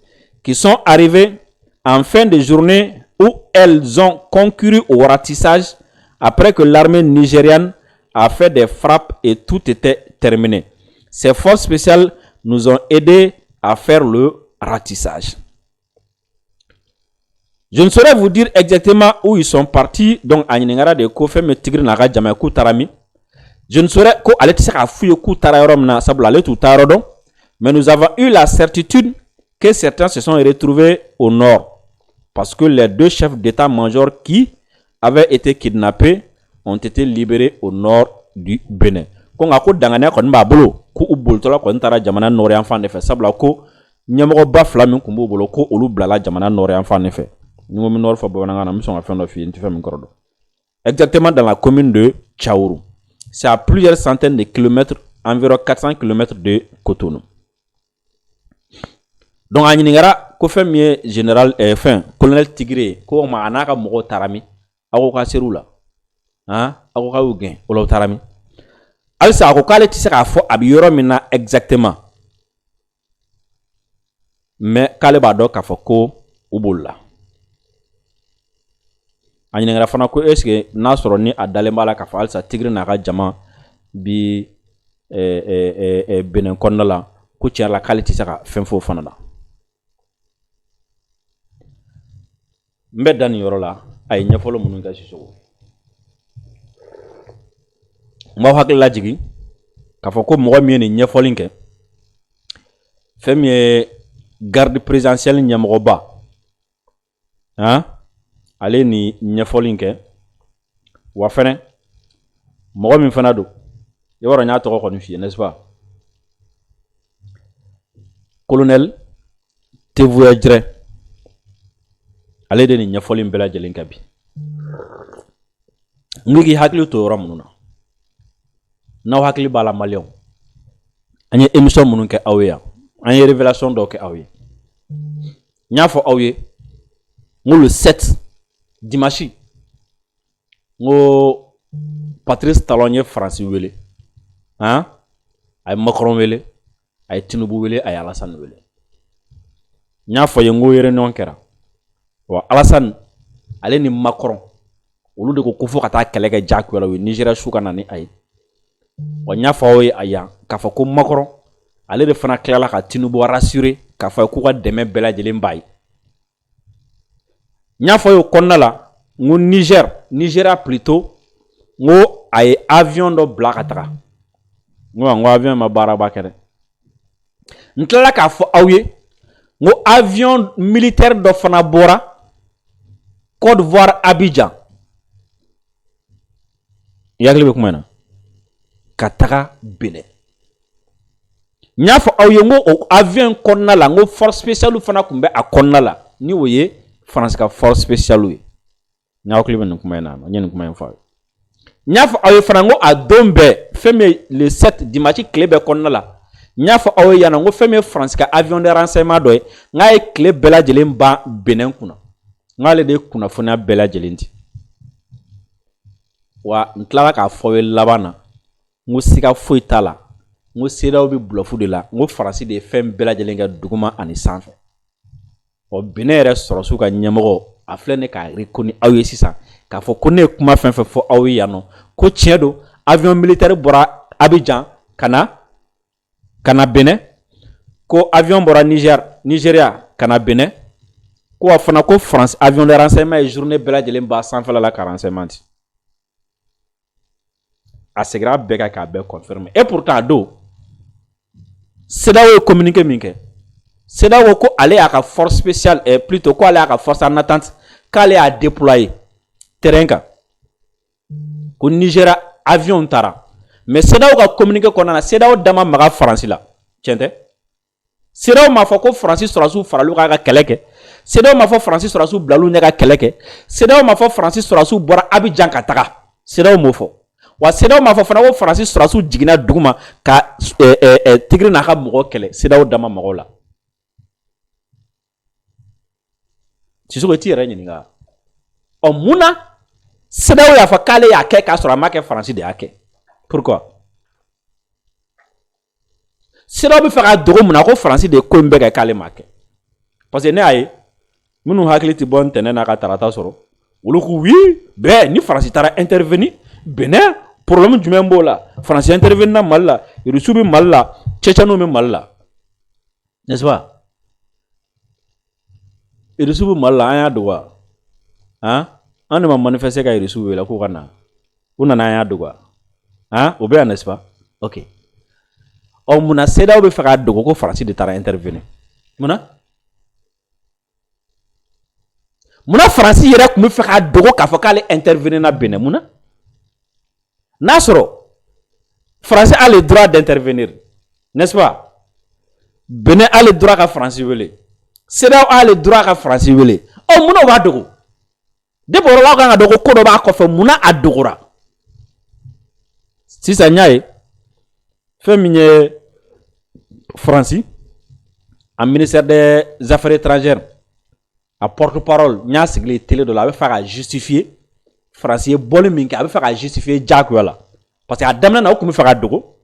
qui sont arrivées en fin de journée où elles ont concouru au ratissage après que l'armée nigériane a fait des frappes et tout était terminé. Ces forces spéciales nous ont aidés à faire le ratissage. Je ne saurais vous dire exactement où ils sont partis. Donc, à Ningara de Kofe, me tigre naga jamais Tarami. Je ne saurais ko aleti ka fuyo ku tarayorom na sabla le tout tarodon. Mais nous avons eu la certitude que certains se sont retrouvés au nord. Parce que les deux chefs d'état-major qui avaient été kidnappés ont été libérés au nord du Bénin. Quand on a dangane kon ba bolo ku boltola ko ntara jamana nord yan fan de fe sabla ko nyamoko ba fla min kumbo bolo ko olu blala jamana nord yan fan de fe ni mo min nord fa bonanga na mi son afin do fi nti fe min kordo exactement dans la commune de Tchaourou. C'est à plusieurs centaines de kilomètres, environ 400 kilomètres de Cotonou. Donc, à Ningara, ko fait mieux général, colonel Tigré, ko ma anaka mogo tarami, akoka serula, hein, akoka ugen, olo tarami. Alors, akoka le tisse ka fo abiyoro mina exactement. Mais, kale bado ka fo ko ubulla. A ɲininkara fana ko est-ce que n'a sɔrɔ ni a dalen b'a la k'a fɔ halisa Tigre n'a ka jama bi Benin kɔnɔna la ko tiɲɛ la k'ale tɛ se ka fɛn fɔ o fana la. N bɛ da nin yɔrɔ la a ye ɲɛfɔli minnu kɛ Sisoko. N b'aw hakili lajigin k'a fɔ ko mɔgɔ min ye nin ɲɛfɔli kɛ fɛn min ye garde présidentielle ɲɛmɔgɔba hein ale ni ɲɛfɔli kɛ wa fɛnɛ mɔgɔ min fana don i b'a dɔn n y'a tɔgɔ kɔni f'i ye n'est-ce pas colonel Tevuya Jire ale de ni ɲɛfɔli bɛɛ lajɛlen kɛ bi n bɛ k'i hakili to yɔrɔ minnu na n'aw hakili b'a la maliyɛnw an ye émission minnu kɛ aw ye yan an ye révélation dɔw kɛ aw ye n y'a fɔ aw ye n ko le 7 dimanche ngo Patrice Talon ye France wele hein ay Macron wele ay Tinubu wele ay Alassane wele nya fo ye ngo yere non kera wa Alassane ale ni Macron olu de ko fo kata kele ke jakku wala wi Nigeria suka nani ay wa nya fo ye aya ka fo ko Macron ale de fana kala ka Tinubu rassurer ka fo ko ka deme bela jelen bay nya fo yo konna la ngo Nigeria plutôt ngo ay avion do blaka taka ngo avion ma baraba kere ntla ka fo awye ngo avion militaire do fana bora Côte d'Ivoire Abidjan yagle be kumana kataka Benin nya fo awye ngo avion konna la ngo force spéciale fana kumbe a konna la ni woye France ka force spéciale nya ko liben kumana no nyen kumana fa nya fo awye fana ngo a dombe feme le 7 dimanche klebe konna la nya fo awye yana ngo feme France ka avion de renseignement do ngay clé bela jelen ba Benin kuna ngale de kuna fona bela jelenti wa ntla ka fo we labana ngo sika fo itala ngo sera obi blufu de la ngo France de fem bela jelen ga duguma ani sanfɛ o Benin yɛrɛ sɔrɔ su ka ɲɛmɔgɔ a filɛ ne ka reconi aw ye sisan k'a fɔ ko ne kuma fɛn fɛn fɔ aw ye yan nɔ ko tiɲɛ don avion militaire bɔra Abidjan kana Benin ko avion bɔra Nigeria kana Benin ko a fana ko France avion de renseignement ye journée bɛɛ lajɛlen ba sanfɛla la ka renseignement di a segira bɛɛ kan k'a bɛɛ confirmer et pourtant a don CEDEAO ye communiqué min kɛ CEDEAO ko ale a ka force spéciale plutôt ko ale a ka force en attente k'ale a déployer terrain kan ko Nigeria avion tara mais CEDEAO ka communiqué kɔnɔna na CEDEAO dama maga France la tiɲɛ tɛ CEDEAO m'a fɔ ko France sɔrɔsiw faraliw k'a ka kɛlɛ kɛ CEDEAO m'a fɔ France sɔrɔsiw bilal'u ɲɛ ka kɛlɛ kɛ CEDEAO m'a fɔ France sɔrɔsiw bɔra Abidjan ka taga CEDEAO m'o fɔ wa CEDEAO m'a fɔ fana ko France sɔrɔsiw jiginna duguma ka Tigre n'a ka mɔgɔ kɛlɛ CEDEAO dama mɔgɔw la Sisoko ti yɛrɛ ɲininka ɔ mun na CEDEAO y'a fɔ k'ale y'a kɛ k'a sɔrɔ a ma kɛ France de y'a kɛ pourquoi CEDEAO bɛ fɛ ka dogo mun na ko France de ko in bɛɛ kɛ k'ale ma kɛ parce que ne y'a ye minnu hakili ti bɔ ntɛnɛn n'a ka tarata sɔrɔ olu ko oui bɛɛ ni France taara intervenir Benin problème jumɛn b'o la France intervenir na Mali la Russie bɛ Mali la Tchétchènes bɛ Mali la n'est-ce pas Russie bɛ Mali la an y'a dogo hein an de ma manifester ka Russie wele ko ka na u nana an y'a dogo hein o bɛ yan n'est-ce pas ok ɔ mun na CEDEAO bɛ fɛ ka dogo ko France de taara intervenir mun na France yɛrɛ tun bɛ fɛ ka dogo k'a fɔ k'ale intervenir na Benin mun na n'a sɔrɔ France a le droit d'intervenir n'est-ce pas? Benin a le droit à France wele. CEDEAO a le droit à France wele. Oh muna wa dogo. De boro la ka dogo ko do ba ko fe muna adogora. Si ça nyaay fait mine France en ministère des Affaires étrangères à porte-parole nya sigli télé de la be faire justifier français bolé minka be faire justifier jakwala parce que adamna na ko mi faire dogo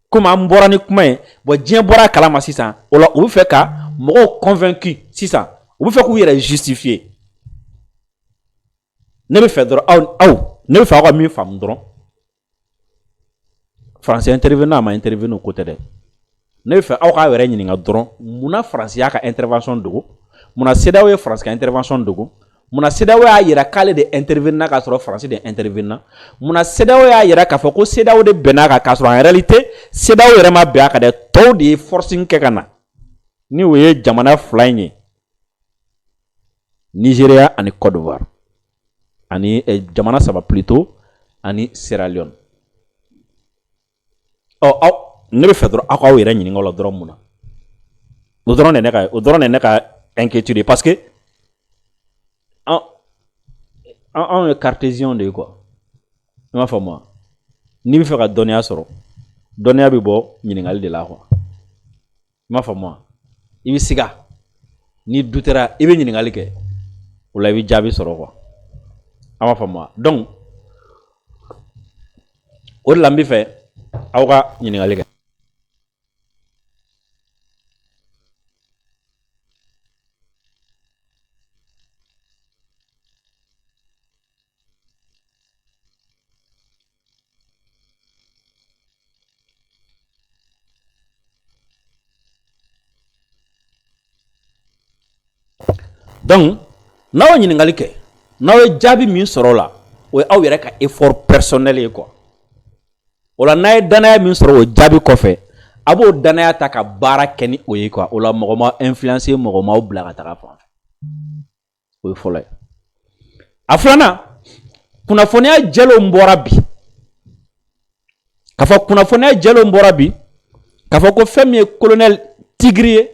comme am borani kuma bo dien bora kala ma 600 wala ou fait ka mo convaincu 600 ou fait ko yere justifier ne be fait dro ne be faire ko mi fam dro français intervenant ma intervenir côté de ne be fait aw ka were nyini nga dro muna français ya ka intervention dogo muna CEDEAO ye France ka intervention dogo muna CEDEAO ya yira kale de intervenant ka soro français de intervenant muna CEDEAO ya yira ka fako CEDEAO de benaka ka soro en réalité CEDEAO yere ma be aka de to de forcing ke kana ni we jamana flying Nigeria ani Côte d'Ivoire ani jamana saba plutôt ani Sierra Leone ne be fedro akwa yere nyini ngolo dro muna o dro ne ka inquiétude parce que en cartésien de quoi ma fa moi ni bi fera donner soro donner bi bo nyingal de la quoi ma fa moi ibi siga ni dutera ibi nyingal ke wala bi jabi soro quoi ma fa moi donc o lambi fe awga nyingal ke donc nawo nyingali ke nawo jabi min soro la o aw yere ka effort personnel e quoi wala nay danaya min soro o jabi ko fe abo danaya ta ka bara keni o yi quoi wala mo ma influencer mo ma obla ka ta fa o fole aflana kuna fonia jelo mbora bi kafa kuna fonia jelo mbora bi kafa ko femi colonel Tigrier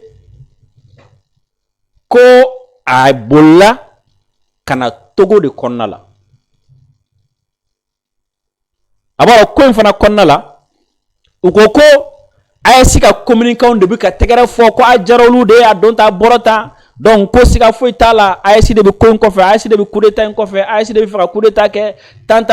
ko a bolla kana Togo de konna la abara ko en fana konna la uko ko ay sika communication de bi ka tegere fo ko a jarolu de a donta borota donc ko sika fo itala ay si de bi ko en ko fe ay si de bi coup d'état en ko fe ay si de bi fa coup d'état ke tan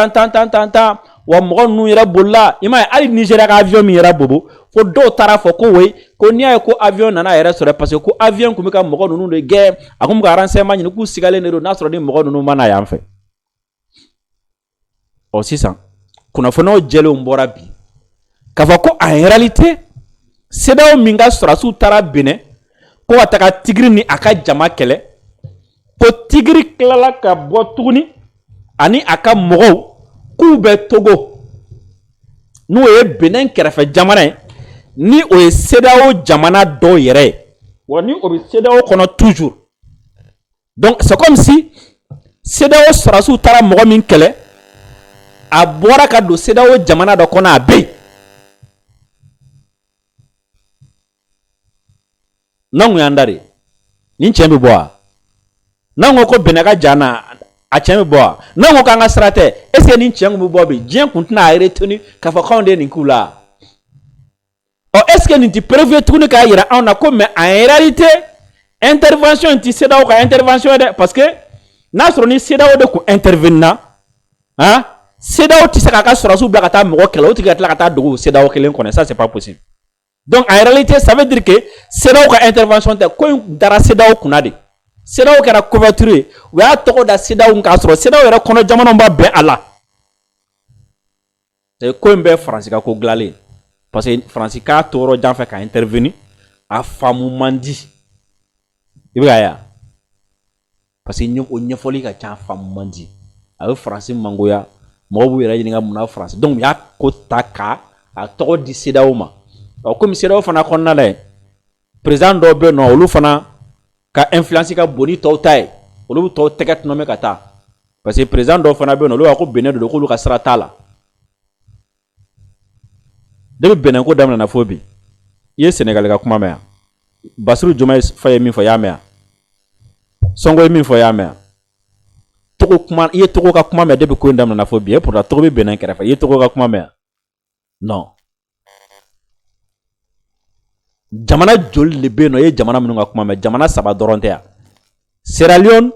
wa mo nu yera bolla ima ali Nigeria ka avion mi yera bobo fo do tara fo ko we ko ni ay ko avion nana yera sore parce que ko avion ko mi ka mo nu de guerre akum ga renseignement ni ku sigale ne do na soro ni mo nu mana ya mfe o 600 kuna fo no jelo mbora bi ka fo ko en réalité CEDEAO minga sora su tara bene ko ataka Tigri ni aka jama kele ko Tigri klala ka botuni ani aka mogo ku be Togo nous e Benin kerefe jamana ni o e CEDEAO jamana do yere woni o be CEDEAO kono toujours donc c'est comme si CEDEAO sera su tara mogo min kele a bora ka do CEDEAO jamana do kono abe nangu yandari ni chembe boa nangu ko Benaka jana a chembe boa nangu ka nga strate est-ce que ni chembe boa be dien kuntna a retenu ka fa konde ni kula o est-ce que ni ti prévu tout ka ira on a comme en réalité intervention ti CEDEAO ka intervention de parce que nasro ni CEDEAO de ko intervenant hein CEDEAO ti saka ka sura su bla ka ta mo kala o ti ka tla ka ta do CEDEAO kelen connaît ça c'est pas possible. Donc en réalité ça veut dire que CEDEAO ka intervention te ko dara CEDEAO kunade CEDEAO ka couverture we a to da CEDEAO ka soro CEDEAO era kono jamano ba be ala c'est ko mbe France ka ko glale parce que France ka toro jan fa ka intervenir a famu mandi ibaya parce que nyom o nyefoli ka chan famu mandi a France mangoya mo bu yera ni nga muna France donc ya ko taka a to di CEDEAO ma comme CEDEAO fana konna la président do be no olu fana ka influence ka boni to tay olu to tegat no me kata parce que président do fana be no olu ko Benin do ko lu ka strata la de Benin ko damna na fobi ye Sénégal ka kuma mɛ Bassirou Diomaye Faye min fɔ y'a mɛ Sonko ye min fɔ y'a mɛ togo kuma ye togo ka kuma mɛ depuis ko in daminɛna fɔ bi pourtant togo bɛ Benin kɛrɛfɛ ye togo ka kuma mɛ non jamana joli de bɛ yen nɔ ye jamana minnu ka kuma mɛ jamana 3 dɔrɔn tɛ yan Sierra Leone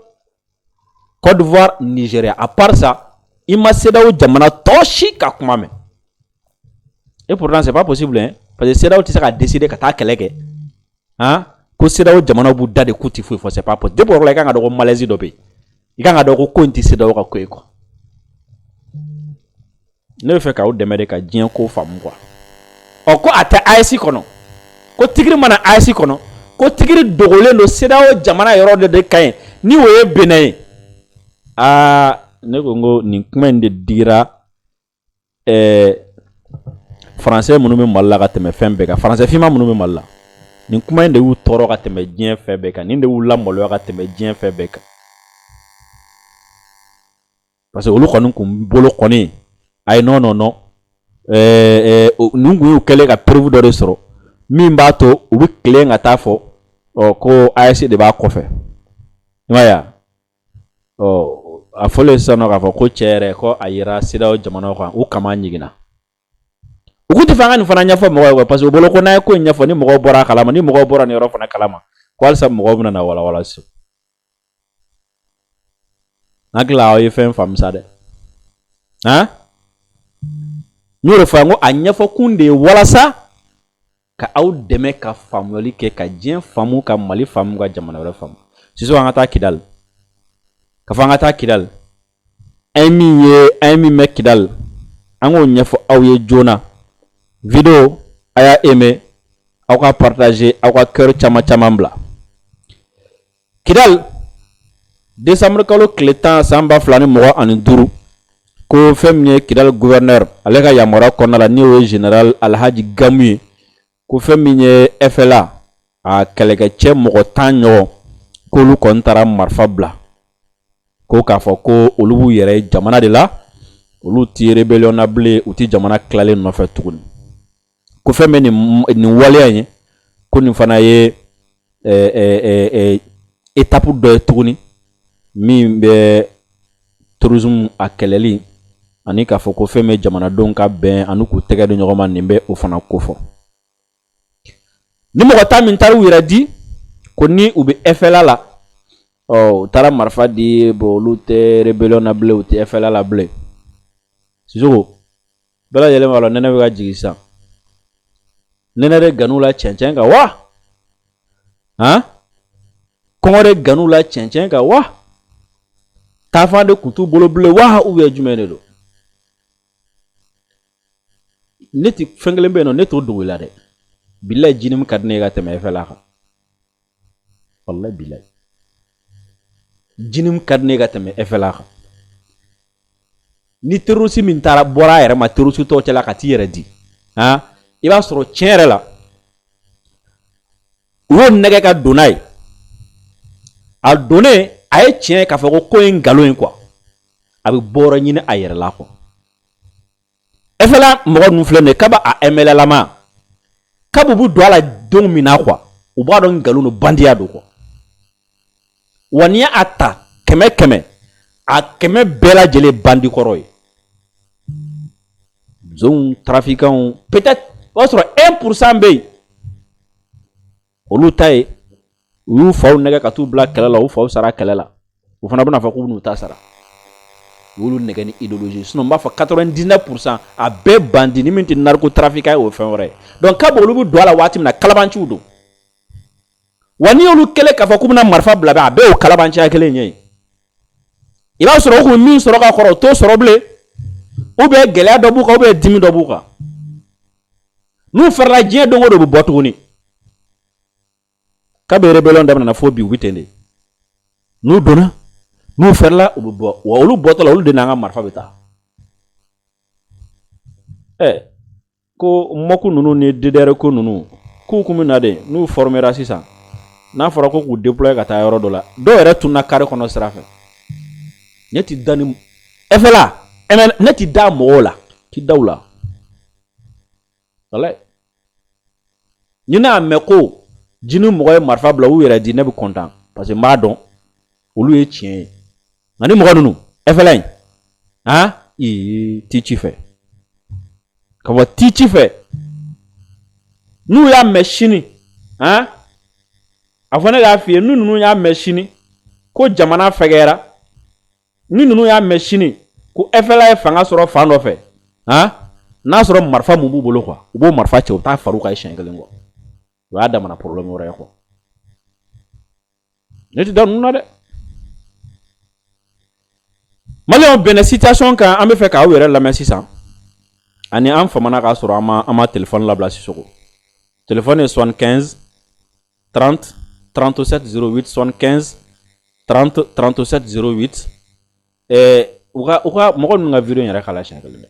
Côte d'Ivoire Nigeria à part ça i ma CEDEAO jamana tɔ si ka kuma mɛ et pourtant c'est pas possible hein parce que CEDEAO tɛ se ka décider ka taa kɛlɛ kɛ hein ko CEDEAO jamana b'u da de k'u tɛ foyi fɔ c'est pas possible depuis o yɔrɔ la i kan ka dɔn ko Malaisie dɔ bɛ yen i kan ka dɔn ko in tɛ CEDEAO ka ko ye quoi ne bɛ fɛ k'aw dɛmɛ de ka diɲɛ ko faamu quoi ɔ ko a tɛ AES kɔnɔ ko tigiri mana AES kɔnɔ ko tigiri dogolen don CEDEAO jamana yɔrɔ de ka ɲi ni o ye Benin ye ne ko n ko nin kuma in de digira français minnu bɛ Mali la ka tɛmɛ fɛn bɛɛ kan français finman minnu bɛ Mali la nin kuma in de y'u tɔɔrɔ ka tɛmɛ diɲɛ fɛn bɛɛ kan nin de y'u lamaloya ka tɛmɛ diɲɛ fɛn bɛɛ kan parce que olu kɔni kun bolo kɔni ayi non non non nin kun y'u kɛlen ka preuve dɔ de sɔrɔ min b'a to u bɛ tilen ka taa fɔ ko AES de b'a kɔfɛ i m'a ye a fɔlen sisan nɔ k'a fɔ ko cɛ yɛrɛ ko a yera CEDEAO jamanaw kan u kama ɲiginna u kun tɛ fɛ an ka nin fana ɲɛfɔ mɔgɔw ye parce que u bolo ko n'a ye ko in ɲɛfɔ ni mɔgɔw bɔra a kalama ni mɔgɔw bɔra nin yɔrɔ fana kalama ko halisa mɔgɔw bɛna na walawala so n hakili la aw ye fɛn faamu sa dɛ n y'o de fɔ yan ko a ɲɛfɔ kun de ye walasa ka aw dɛmɛ ka faamuyali kɛ ka diɲɛ faamu ka Mali faamu ka jamana wɛrɛ faamu sisan an ka taa Kidali ka fɔ an ka taa Kidali an ye min mɛn Kidali an k'o ɲɛfɔ aw ye joona vidéo a y'a aimé aw ka partager aw ka cœur caman bila Kidali décembre kalo tile 10 san 2025 ko fɛn min ye Kidali gouverneur ale ka yamaruya kɔnɔna la ni o ye général Alhaji Gamu ye ko fɛn min ye FLA a kɛlɛkɛcɛ mɔgɔ 10 ɲɔgɔn k'olu kɔni taara marifa bila ko k'a fɔ ko olu b'u yɛrɛ ye jamana de la olu ti rébellion na bilen u ti jamana tilalen nɔfɛ tuguni ko fɛn bɛ nin waleya ye ko nin fana ye étape dɔ ye tuguni min bɛ tourisme a kɛlɛli ani k'a fɔ ko fɛn bɛ jamanadenw ka bɛn ani k'u tɛgɛ di ɲɔgɔn ma nin bɛ o fana ko fɔ ni mɔgɔ 10 min taara u yɛrɛ di ko ni u bɛ FLA la u taara marifa di bon olu tɛ rébellion na bilen u tɛ FLA la bilen Sisoko bɛɛ lajɛlen b'a dɔn nɛnɛ bɛ ka jigin sisan nɛnɛ de gan'u la cɛncɛn kan wa kɔngɔ de gan'u la cɛncɛn kan wa taafan de kun t'u bolo bilen wa jumɛn de don ne ti fɛn kelen bɛ yen nɔ ne t'o dogo i la dɛ bilayi jinim ka di ne ye ka tɛmɛ FLA kan wallahi bilayi jinim ka di ne ye ka tɛmɛ FLA kan ni terroriste min bɔra a yɛrɛ ma terroriste tɔw cɛla ka t'i yɛrɛ di i b'a sɔrɔ tiɲɛ yɛrɛ la u y'o nɛgɛ ka don n'a ye a donnen a ye tiɲɛ k'a fɔ ko in nkalon ye quoi a bɛ bɔra ɲini a yɛrɛ la quoi FLA mɔgɔ ninnu filɛ nin ye kaba a MLA lama kaba b'u don a la don min na quoi u b'a dɔn nkalon don bandiya don quoi wa n'i y'a ta 100 a 100 bɛɛ lajɛlen bandi kɔrɔ ye zone trafiquants peut-être o b'a sɔrɔ 1% bɛ yen olu ta ye u y'u faw nɛgɛ ka t'u bila kɛlɛ la u faw sara kɛlɛ la u fana bɛna fɔ k'u bɛn'u ta sara u y'olu nɛgɛ ni idéologie sinon n b'a fɔ 99% a bɛɛ bandi ni min tɛ narcotrafiquant ye o ye fɛn wɛrɛ ye donc k'a bɔ olu bɛ don a la waati min na kalabanciw don wa n'i y'olu kɛlɛ k'a fɔ k'u bɛna marifa bila a bɛɛ y'o kalabanciya kelen ye i b'a sɔrɔ u kun min sɔrɔ ka kɔrɔ o t'o sɔrɔ bilen ou bien gɛlɛya dɔ b'u kan ou bien dimi dɔ b'u kan n'u fɛrɛla diɲɛ don o don u bɛ bɔ tuguni k'a bɛ rébellion daminɛna fo bi u bɛ ten de n'u donna n'u fɛrɛla u bɛ bɔ wa olu bɔtɔ la olu de n'an ka marifa bɛ taa ko mɔku ninnu ni DDR ko ninnu k'u kun bɛ na de n'u formera sisan n'a fɔra ko k'u déployer ka taa yɔrɔ dɔ la dɔw yɛrɛ tunna carré kɔnɔ sira fɛ ne ti da ni FLA ne ti da mɔgɔw la ti da u la wallahi Ni n'a mɛ ko jini mɔgɔ ye marifa bila u yɛrɛ di ne bɛ content parce que n b'a dɔn olu ye tiɲɛ ye nka ni mɔgɔ ninnu FLN t'i ci fɛ ka bɔ t'i ci fɛ n'u y'a mɛn sini a fɔ ne k'a f'i ye n'u ninnu y'a mɛn sini ko jamana fɛgɛyara ni ninnu y'a mɛn sini ko FLN ye fanga sɔrɔ fan dɔ fɛ n'a sɔrɔ marifa mun b'u bolo quoi u b'o marifa cɛ u t'a far'u kan siɲɛ kelen quoi o y'a damana problème wɛrɛ ye quoi ne tɛ da ninnu na dɛ Maliyɛnw bɛnna situation kan an bɛ fɛ k'aw yɛrɛ lamɛn sisan ani an famana k'a sɔrɔ an ma téléphone labila Sisoko téléphone ye 75 30 37 08 75 30 37 08 u ka mɔgɔ ninnu ka vidéo in yɛrɛ kala siɲɛ kelen dɛ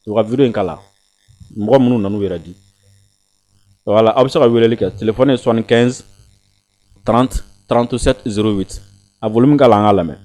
u ka vidéo in kala mɔgɔ minnu nan'u yɛrɛ di voilà aw bɛ se ka weleli kɛ téléphone ye 75 30 37 08 a volume kala an k'a lamɛn.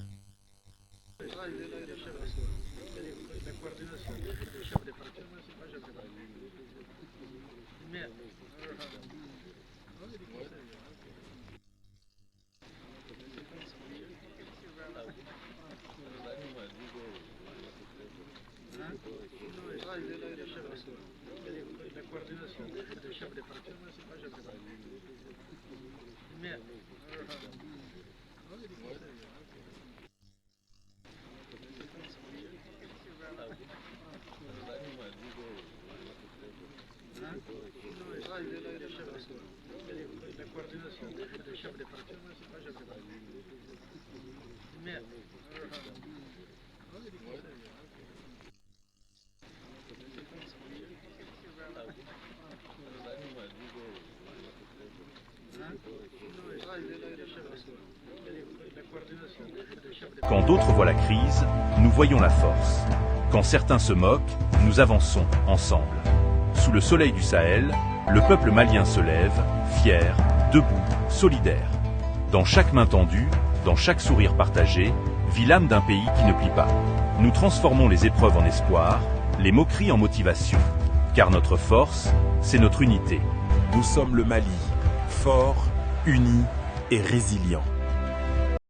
Quand d'autres voient la crise, nous voyons la force. Quand certains se moquent, nous avançons ensemble. Sous le soleil du Sahel, le peuple malien se lève, fier, debout, solidaire. Dans chaque main tendue, dans chaque sourire partagé, vit l'âme d'un pays qui ne plie pas. Nous transformons les épreuves en espoir, les moqueries en motivation. Car notre force, c'est notre unité. Nous sommes le Mali, fort, uni et résilient.